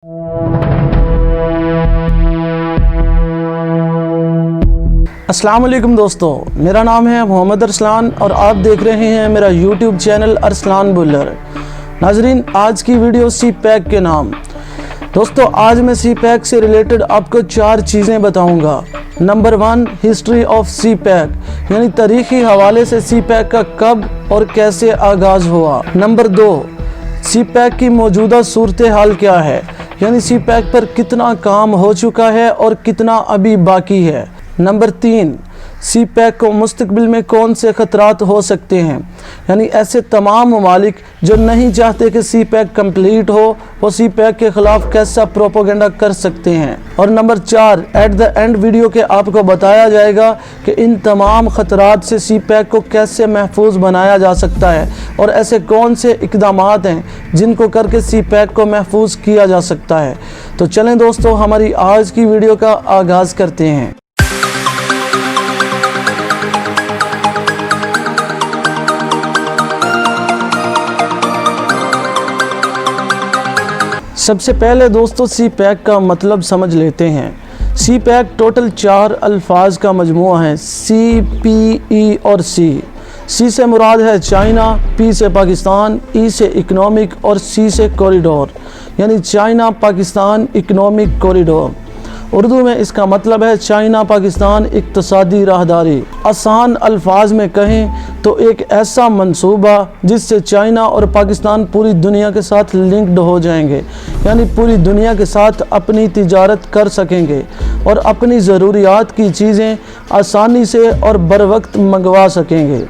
अस्सलाम वालेकुम दोस्तों, मेरा नाम है मोहम्मद अरसलान और आप देख रहे हैं मेरा यूट्यूब चैनल अरसलान बुल्लर। नाजरीन, आज की वीडियो सी पैक के नाम। दोस्तों, आज मैं सी पैक से रिलेटेड आपको 4 चीज़ें बताऊंगा। Number 1, history of CPEC, यानी तारीखी हवाले से सी पैक का कब और कैसे आगाज़ हुआ। नंबर 2, सी पैक की मौजूदा सूरत हाल क्या है, यानी सी पैक पर कितना काम हो चुका है और कितना अभी बाकी है। नंबर 3, सी पैक को मुस्तकबिल में कौन से ख़तरात हो सकते हैं, यानी ऐसे तमाम ममालिक जो नहीं चाहते कि सी पैक कम्प्लीट हो, वो सी पैक के ख़िलाफ़ कैसा प्रोपोगेंडा कर सकते हैं। और number 4, at the end video के आपको बताया जाएगा कि इन तमाम ख़तरात से सी पैक को कैसे महफूज बनाया जा सकता है और ऐसे कौन से इक़दामात हैं जिनको करके सी पैक को महफूज किया जा सकता है। तो चलें दोस्तों, हमारी आज की वीडियो का आगाज़ करते हैं। सबसे पहले दोस्तों, सी पैक का मतलब समझ लेते हैं। सी पैक टोटल 4 अल्फाज का मजमूआ है, सी, पी, ई और सी। सी से मुराद है चाइना, पी से पाकिस्तान, ई से इकनॉमिक और सी से कॉरिडोर, यानी China Pakistan economic corridor. Urdu में इसका मतलब है चाइना पाकिस्तान इक्तसादी राहदारी। आसान अल्फाज में कहें तो एक ऐसा मंसूबा जिससे चाइना और पाकिस्तान पूरी दुनिया के साथ लिंक्ड हो जाएंगे, यानी पूरी दुनिया के साथ अपनी तिजारत कर सकेंगे और अपनी ज़रूरियात की चीज़ें आसानी से और बर वक्त मंगवा सकेंगे।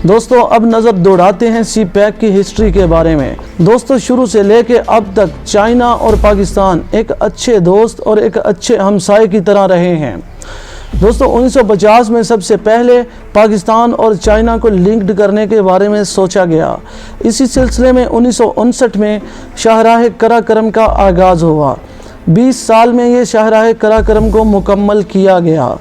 दोस्तों, अब नज़र दौड़ाते हैं सी पैक की हिस्ट्री के बारे में। दोस्तों, शुरू से लेके अब तक चाइना और पाकिस्तान एक अच्छे दोस्त और एक अच्छे हमसाये की तरह रहे हैं। दोस्तों, 1950 में सबसे पहले पाकिस्तान और चाइना को लिंक्ड करने के बारे में सोचा गया। इसी सिलसिले में 1959 में शाहराह कराकरम का आगाज़ हुआ। 20 साल में ये शाहराह कराकरम को मुकम्मल किया गया।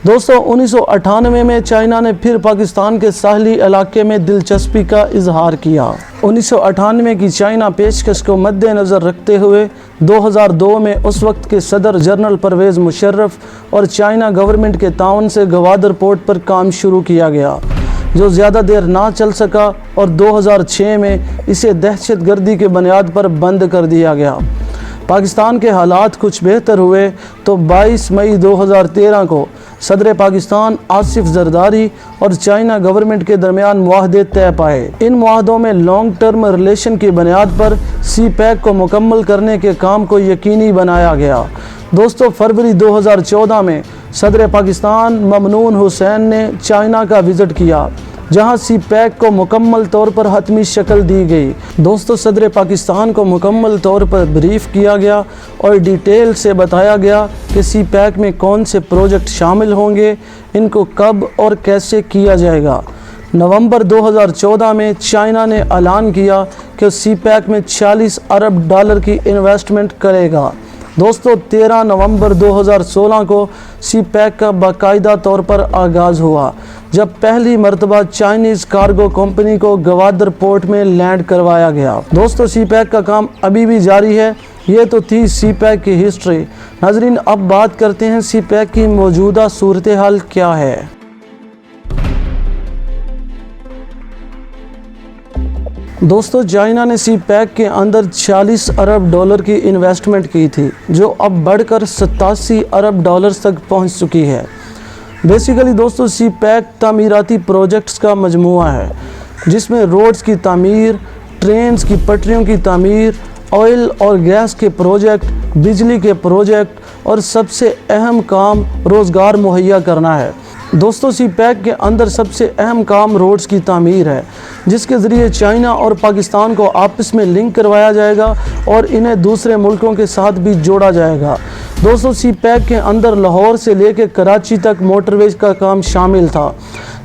दोस्तों, 1998 में चाइना ने फिर पाकिस्तान के साहली इलाके में दिलचस्पी का इजहार किया। 1998 की चाइना पेशकश को मद्देनज़र रखते हुए 2002 में उस वक्त के सदर जनरल परवेज़ मुशर्रफ और चाइना गवर्नमेंट के ताउन से गवादर पोर्ट पर काम शुरू किया गया, जो ज़्यादा देर ना चल सका और 2006 में इसे दहशतगर्दी के बुनियाद पर बंद कर दिया गया। पाकिस्तान के हालात कुछ बेहतर हुए तो 22 मई 2013 को सदर पाकिस्तान आसिफ जरदारी और चाइना गवर्नमेंट के दरमियान मुआहदे तय पाए। इन मुआहदों में लॉन्ग टर्म रिलेशन की बुनियाद पर सी पैक को मुकम्मल करने के काम को यकीनी बनाया गया। दोस्तों, फरवरी 2014 में सदर पाकिस्तान ममनून हुसैन ने चाइना का विज़िट किया, जहां सी पैक को मुकम्मल तौर पर हतमी शक्ल दी गई। दोस्तों, सदर पाकिस्तान को मुकम्मल तौर पर ब्रीफ किया गया और डिटेल से बताया गया कि सी पैक में कौन से प्रोजेक्ट शामिल होंगे, इनको कब और कैसे किया जाएगा। नवंबर 2014 में चाइना ने ऐलान किया कि सी पैक में $40 अरब की इन्वेस्टमेंट करेगा। दोस्तों, 13 नवंबर 2016 को सी पैक का बाकायदा तौर पर आगाज़ हुआ, जब पहली मरतबा चाइनीज़ कार्गो कंपनी को गवादर पोर्ट में लैंड करवाया गया। दोस्तों, सी पैक का काम अभी भी जारी है। ये तो थी सी पैक की हिस्ट्री। नाजरीन, अब बात करते हैं सी पैक की मौजूदा सूरत हाल क्या है। दोस्तों, चाइना ने सी पैक के अंदर $40 अरब की इन्वेस्टमेंट की थी, जो अब बढ़कर $87 अरब तक पहुंच चुकी है। बेसिकली दोस्तों, सी पैक तामीराती प्रोजेक्ट्स का मजमूआ है, जिसमें रोड्स की तामीर, ट्रेन्स की पटरियों की तामीर, ऑयल और गैस के प्रोजेक्ट, बिजली के प्रोजेक्ट और सबसे अहम काम रोज़गार मुहैया करना है। दोस्तों, सी पैक के अंदर सबसे अहम काम रोड्स की तामीर है, जिसके ज़रिए चाइना और पाकिस्तान को आपस में लिंक करवाया जाएगा और इन्हें दूसरे मुल्कों के साथ भी जोड़ा जाएगा। दोस्तों, सी पैक के अंदर लाहौर से लेकर कराची तक मोटरवेज का काम शामिल था,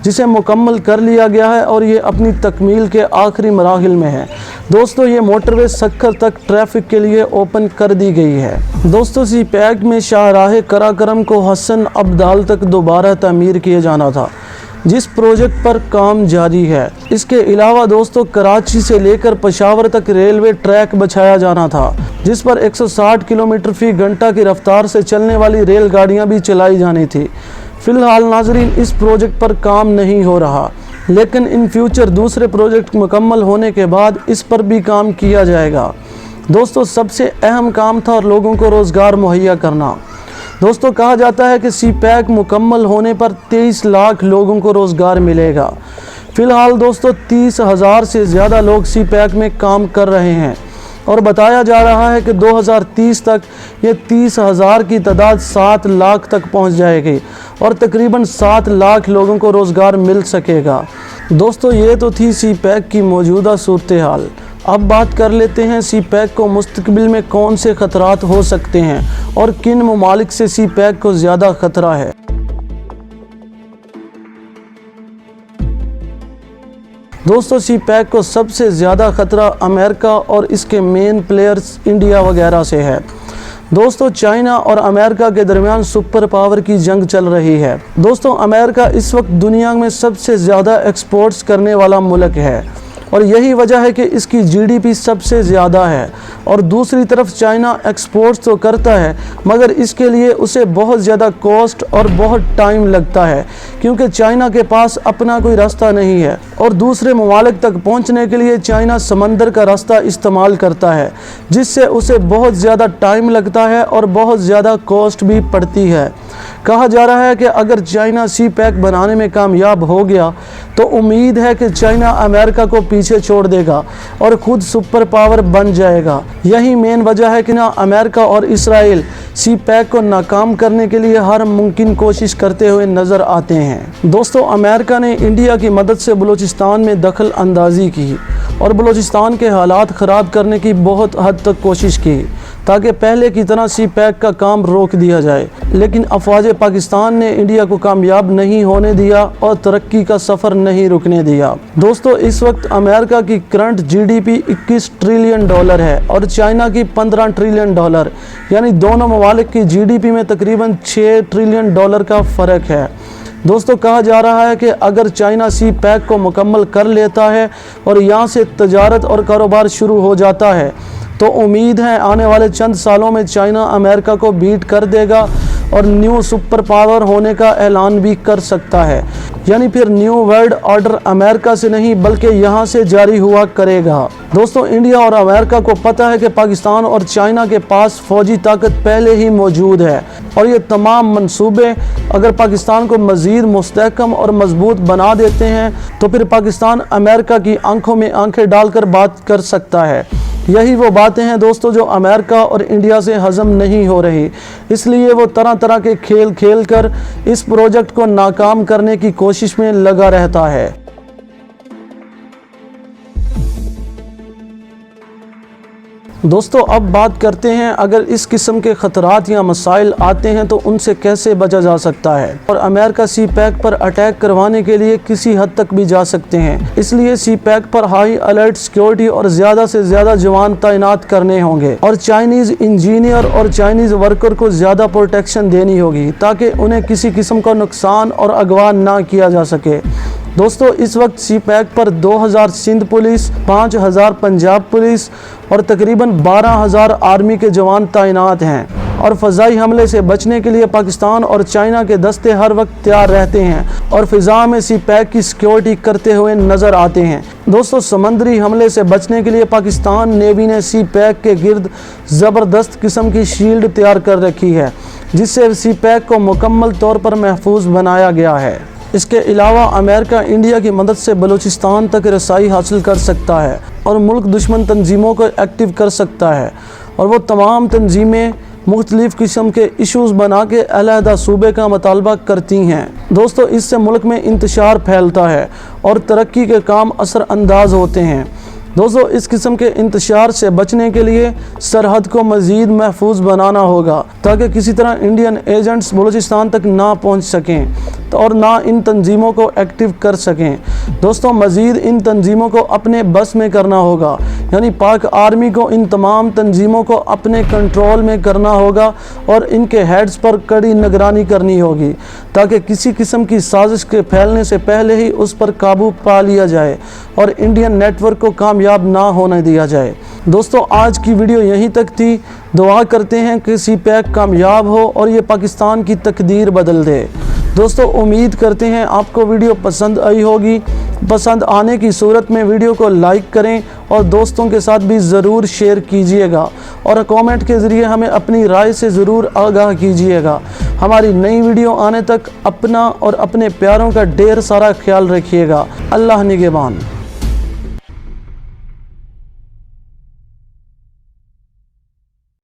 जिसे मुकम्मल कर लिया गया है और ये अपनी तकमील के आखिरी मराहिल में है। दोस्तों, ये मोटरवे सक्खर तक ट्रैफिक के लिए ओपन कर दी गई है। दोस्तों, सी पैक में शाहराह कराकरम को हसन अब्दाल तक दोबारा तामीर किए जाना था, जिस प्रोजेक्ट पर काम जारी है। इसके अलावा दोस्तों कराची से लेकर पेशावर तक रेलवे ट्रैक बिछाया जाना था, जिस पर 160 किलोमीटर फी घंटा की रफ्तार से चलने वाली रेलगाड़ियां भी चलाई जानी थी। फिलहाल नाजरीन इस प्रोजेक्ट पर काम नहीं हो रहा, लेकिन इन फ्यूचर दूसरे प्रोजेक्ट मुकम्मल होने के बाद इस पर भी काम किया जाएगा। दोस्तों सबसे अहम काम था लोगों को रोज़गार मुहैया करना। दोस्तों कहा जाता है कि सी पैक मुकम्मल होने पर 23 लाख लोगों को रोज़गार मिलेगा। फ़िलहाल दोस्तों 30,000 से ज़्यादा लोग सी पैक में काम कर रहे हैं और बताया जा रहा है कि 2030 तक ये 30,000 की तादाद 7 लाख तक पहुंच जाएगी और तकरीबन 7 लाख लोगों को रोज़गार मिल सकेगा। दोस्तों ये तो थी सी पैक की मौजूदा सूरत हाल। अब बात कर लेते हैं सी पैक को मुस्तकबिल में कौन से ख़तरात हो सकते हैं और किन ममालिक से सी पैक को ज़्यादा ख़तरा है। दोस्तों सी पैक को सबसे ज़्यादा ख़तरा अमेरिका और इसके मेन प्लेयर्स इंडिया वगैरह से है। दोस्तों चाइना और अमेरिका के दरमियान सुपर पावर की जंग चल रही है। दोस्तों अमेरिका इस वक्त दुनिया में सबसे ज़्यादा एक्सपोर्ट्स करने वाला मुल्क है और यही वजह है कि इसकी जीडीपी सबसे ज़्यादा है। और दूसरी तरफ चाइना एक्सपोर्ट्स तो करता है मगर इसके लिए उसे बहुत ज़्यादा कॉस्ट और बहुत टाइम लगता है, क्योंकि चाइना के पास अपना कोई रास्ता नहीं है और दूसरे ममालिक तक पहुंचने के लिए चाइना समंदर का रास्ता इस्तेमाल करता है, जिससे उसे बहुत ज़्यादा टाइम लगता है और बहुत ज़्यादा कॉस्ट भी पड़ती है। कहा जा रहा है कि अगर चाइना सी पैक बनाने में कामयाब हो गया तो उम्मीद है कि चाइना अमेरिका को पीछे छोड़ देगा और खुद सुपर पावर बन जाएगा। यही मेन वजह है कि ना अमेरिका और इसराइल सी पैक को नाकाम करने के लिए हर मुमकिन कोशिश करते हुए नज़र आते हैं। दोस्तों अमेरिका ने इंडिया की मदद से बलूचिस्तान में दखल अंदाजी की और बलूचिस्तान के हालात ख़राब करने की बहुत हद तक कोशिश की ताकि पहले की तरह सी पैक का काम रोक दिया जाए, लेकिन अफवाज पाकिस्तान ने इंडिया को कामयाब नहीं होने दिया और तरक्की का सफ़र नहीं रुकने दिया। दोस्तों इस वक्त अमेरिका की करंट जीडीपी 21 ट्रिलियन डॉलर है और चाइना की 15 ट्रिलियन डॉलर, यानी दोनों ममालिक की जीडीपी में तकरीबन 6 ट्रिलियन डॉलर का फ़र्क है। दोस्तों कहा जा रहा है कि अगर चाइना सी पैक को मुकम्मल कर लेता है और यहाँ से तजारत और कारोबार शुरू हो जाता है तो उम्मीद है आने वाले चंद सालों में चाइना अमेरिका को बीट कर देगा और न्यू सुपर पावर होने का ऐलान भी कर सकता है, यानी फिर न्यू वर्ल्ड ऑर्डर अमेरिका से नहीं बल्कि यहाँ से जारी हुआ करेगा। दोस्तों इंडिया और अमेरिका को पता है कि पाकिस्तान और चाइना के पास फौजी ताकत पहले ही मौजूद है और ये तमाम मंसूबे अगर पाकिस्तान को मज़ीद मुस्तहकम और मजबूत बना देते हैं तो फिर पाकिस्तान अमेरिका की आंखों में आंखें डालकर बात कर सकता है। यही वो बातें हैं दोस्तों जो अमेरिका और इंडिया से हज़म नहीं हो रही, इसलिए वो तरह तरह के खेल खेल कर इस प्रोजेक्ट को नाकाम करने की कोशिश में लगा रहता है। दोस्तों अब बात करते हैं अगर इस किस्म के ख़तरात या मसाइल आते हैं तो उनसे कैसे बचा जा सकता है और अमेरिका सी पैक पर अटैक करवाने के लिए किसी हद तक भी जा सकते हैं। इसलिए सी पैक पर हाई अलर्ट सिक्योरिटी और ज़्यादा से ज़्यादा जवान तैनात करने होंगे और चाइनीज़ इंजीनियर और चाइनीज़ वर्कर को ज़्यादा प्रोटेक्शन देनी होगी ताकि उन्हें किसी किस्म का नुकसान और अगवा ना किया जा सके। दोस्तों इस वक्त सी पैक पर 2000 सिंध पुलिस, 5000 पंजाब पुलिस और तकरीबन 12,000 आर्मी के जवान तैनात हैं और फ़ज़ाई हमले से बचने के लिए पाकिस्तान और चाइना के दस्ते हर वक्त तैयार रहते हैं और फ़िज़ा में सी पैक की सिक्योरिटी करते हुए नज़र आते हैं। दोस्तों समंदरी हमले से बचने के लिए पाकिस्तान नेवी ने सी पैक के गिर्द ज़बरदस्त किस्म की शील्ड तैयार कर रखी है, जिससे सी पैक को मुकम्मल तौर पर महफूज बनाया गया है। इसके अलावा अमेरिका इंडिया की मदद से बलूचिस्तान तक रसाई हासिल कर सकता है और मुल्क दुश्मन तंजीमों को एक्टिव कर सकता है और वो तमाम तंजीमें मुख्तलिफ़ किस्म के इशूज़ बना के अलहदा सूबे का मुतालबा करती हैं। दोस्तों इससे मुल्क में इंतशार फैलता है और तरक्की के काम असरअंदाज होते हैं। दोस्तों इस किस्म के इंतशार से बचने के लिए सरहद को मज़ीद महफूज बनाना होगा ताकि किसी तरह इंडियन एजेंट्स बलूचिस्तान तक ना पहुंच सकें और ना इन तंजीमों को एक्टिव कर सकें। दोस्तों मज़ीद इन तंजीमों को अपने बस में करना होगा, یعنی پاک آرمی کو ان تمام تنظیموں کو اپنے کنٹرول میں کرنا ہوگا اور ان کے ہیڈز پر کڑی نگرانی کرنی ہوگی تاکہ کسی قسم کی سازش کے پھیلنے سے پہلے ہی اس پر قابو پا لیا جائے اور انڈین نیٹ ورک کو کامیاب نہ ہونے دیا جائے۔ دوستو آج کی ویڈیو یہیں تک تھی۔ دعا کرتے ہیں کہ سی پیک کامیاب ہو اور یہ پاکستان کی تقدیر بدل دے۔ دوستو امید کرتے ہیں آپ کو ویڈیو پسند آئی ہوگی۔ پسند آنے کی صورت میں ویڈیو کو لائک کریں اور دوستوں کے ساتھ بھی ضرور شیئر کیجئے گا اور کامنٹ کے ذریعے ہمیں اپنی رائے سے ضرور آگاہ کیجئے گا۔ ہماری نئی ویڈیو آنے تک اپنا اور اپنے پیاروں کا ڈھیر سارا خیال رکھیے گا۔ اللہ نگہبان۔